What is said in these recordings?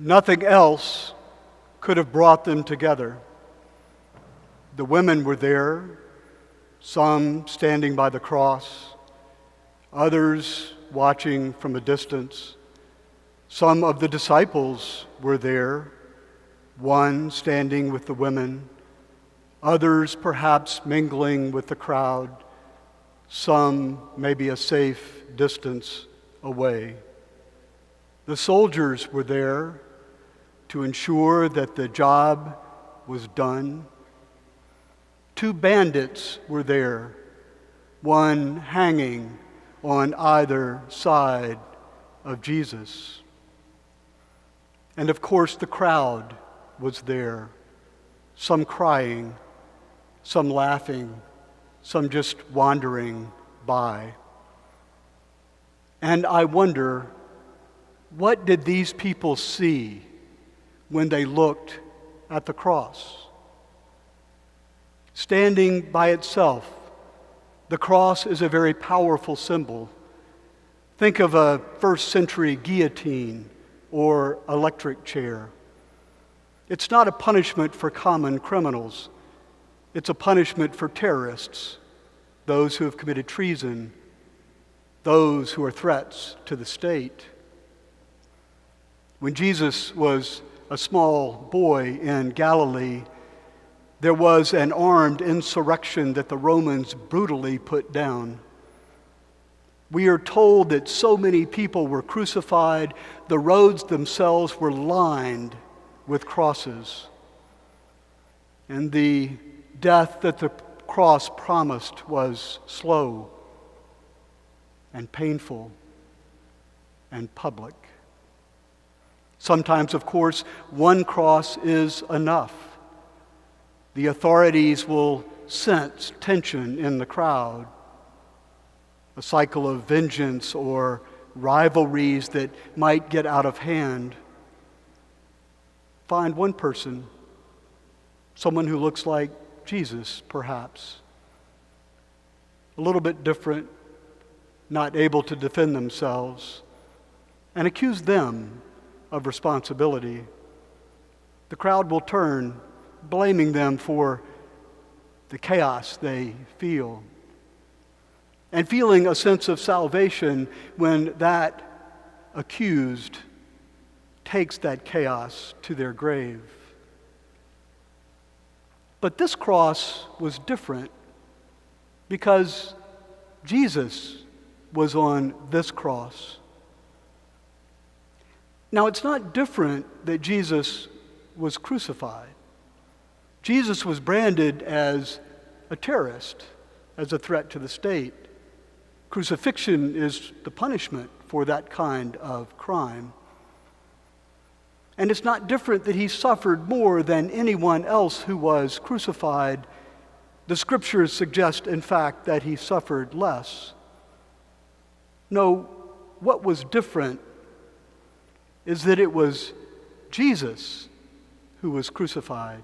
Nothing else could have brought them together. The women were there, some standing by the cross, others watching from a distance. Some of the disciples were there, one standing with the women, others perhaps mingling with the crowd, some maybe a safe distance away. The soldiers were there to ensure that the job was done. Two bandits were there, one hanging on either side of Jesus. And of course, the crowd was there, some crying, some laughing, some just wandering by. And I wonder, what did these people see when they looked at the cross? Standing by itself, the cross is a very powerful symbol. Think of a first-century guillotine or electric chair. It's not a punishment for common criminals. It's a punishment for terrorists, those who have committed treason, those who are threats to the state. When Jesus was a small boy in Galilee, there was an armed insurrection that the Romans brutally put down. We are told that so many people were crucified, the roads themselves were lined with crosses. And the death that the cross promised was slow and painful and public. Sometimes, of course, one cross is enough. The authorities will sense tension in the crowd, a cycle of vengeance or rivalries that might get out of hand. Find one person, someone who looks like Jesus, perhaps, a little bit different, not able to defend themselves, and accuse them of responsibility. The crowd will turn, blaming them for the chaos they feel, and feeling a sense of salvation when that accused takes that chaos to their grave. But this cross was different because Jesus was on this cross. Now, it's not different that Jesus was crucified. Jesus was branded as a terrorist, as a threat to the state. Crucifixion is the punishment for that kind of crime. And it's not different that he suffered more than anyone else who was crucified. The scriptures suggest, in fact, that he suffered less. No, what was different is that it was Jesus who was crucified.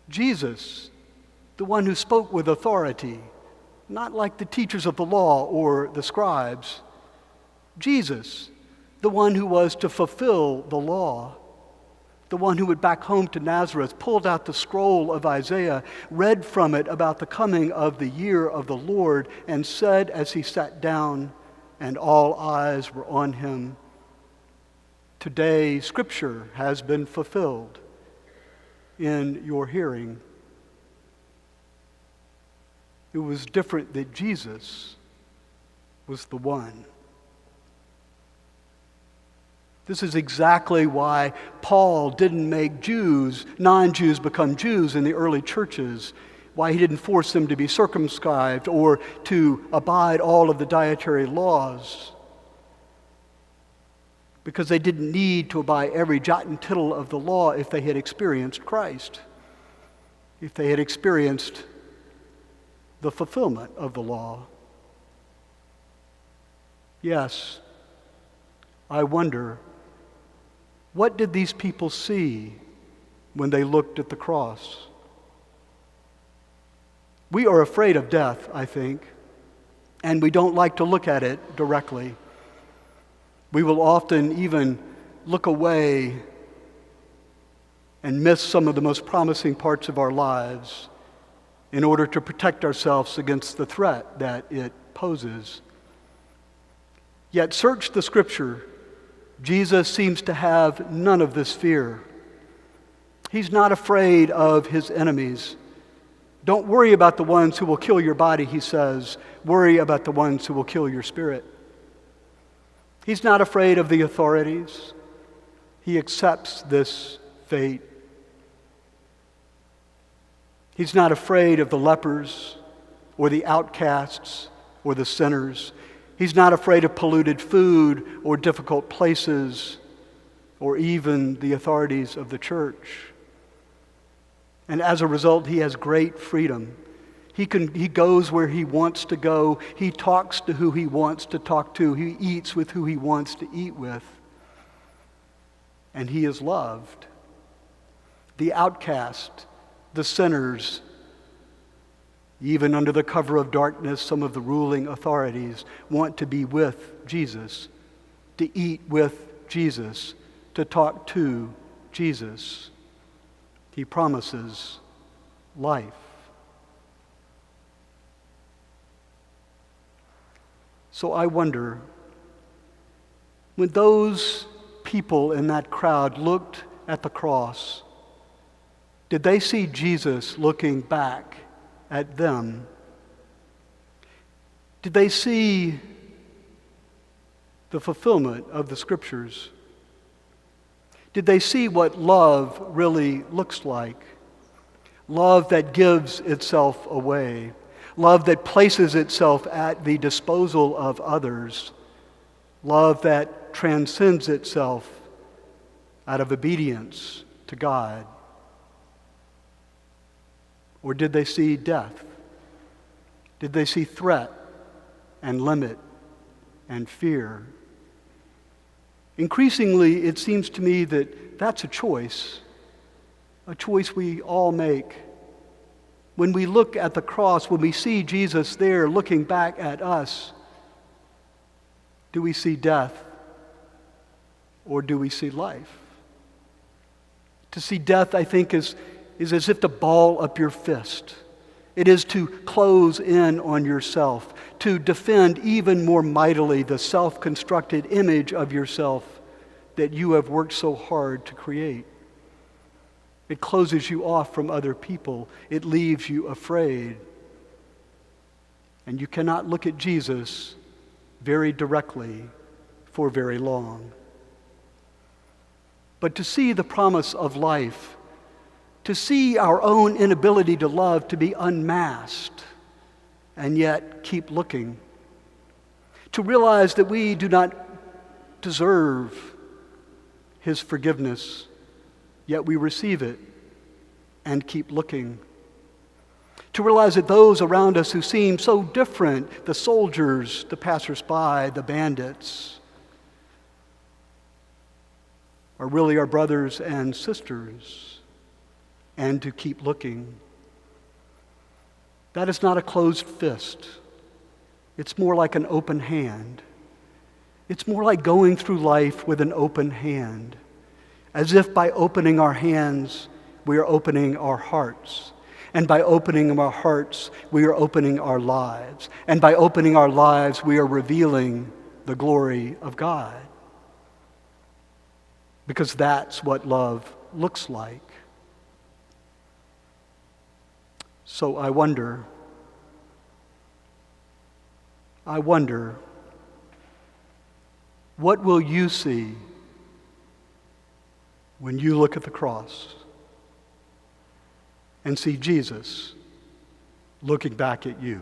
Jesus, the one who spoke with authority, not like the teachers of the law or the scribes. Jesus, the one who was to fulfill the law, the one who went back home to Nazareth, pulled out the scroll of Isaiah, read from it about the coming of the year of the Lord, and said as he sat down and all eyes were on him, "Today, Scripture has been fulfilled in your hearing." It was different that Jesus was the one. This is exactly why Paul didn't make non-Jews become Jews in the early churches, why he didn't force them to be circumcised or to abide all of the dietary laws. Because they didn't need to abide every jot and tittle of the law if they had experienced Christ, if they had experienced the fulfillment of the law. Yes, I wonder, what did these people see when they looked at the cross? We are afraid of death, I think, and we don't like to look at it directly. We will often even look away and miss some of the most promising parts of our lives in order to protect ourselves against the threat that it poses. Yet search the Scripture. Jesus seems to have none of this fear. He's not afraid of his enemies. Don't worry about the ones who will kill your body, he says. Worry about the ones who will kill your spirit. He's not afraid of the authorities. He accepts this fate. He's not afraid of the lepers or the outcasts or the sinners. He's not afraid of polluted food or difficult places or even the authorities of the church. And as a result, he has great freedom. He goes where he wants to go. He talks to who he wants to talk to. He eats with who he wants to eat with. And he is loved. The outcast, the sinners, even under the cover of darkness, some of the ruling authorities want to be with Jesus, to eat with Jesus, to talk to Jesus. He promises life. So I wonder, when those people in that crowd looked at the cross, did they see Jesus looking back at them? Did they see the fulfillment of the Scriptures? Did they see what love really looks like? Love that gives itself away. Love that places itself at the disposal of others. Love that transcends itself out of obedience to God. Or did they see death? Did they see threat and limit and fear? Increasingly, it seems to me that that's a choice we all make. When we look at the cross, when we see Jesus there looking back at us, do we see death or do we see life? To see death, I think, is as if to ball up your fist. It is to close in on yourself, to defend even more mightily the self-constructed image of yourself that you have worked so hard to create. It closes you off from other people. It leaves you afraid. And you cannot look at Jesus very directly for very long. But to see the promise of life, to see our own inability to love to be unmasked and yet keep looking, to realize that we do not deserve his forgiveness, yet we receive it and keep looking, to realize that those around us who seem so different, the soldiers, the passersby, the bandits, are really our brothers and sisters, and to keep looking. That is not a closed fist. It's more like an open hand. It's more like going through life with an open hand, as if by opening our hands, we are opening our hearts. And by opening our hearts, we are opening our lives. And by opening our lives, we are revealing the glory of God. Because that's what love looks like. So I wonder, what will you see when you look at the cross and see Jesus looking back at you?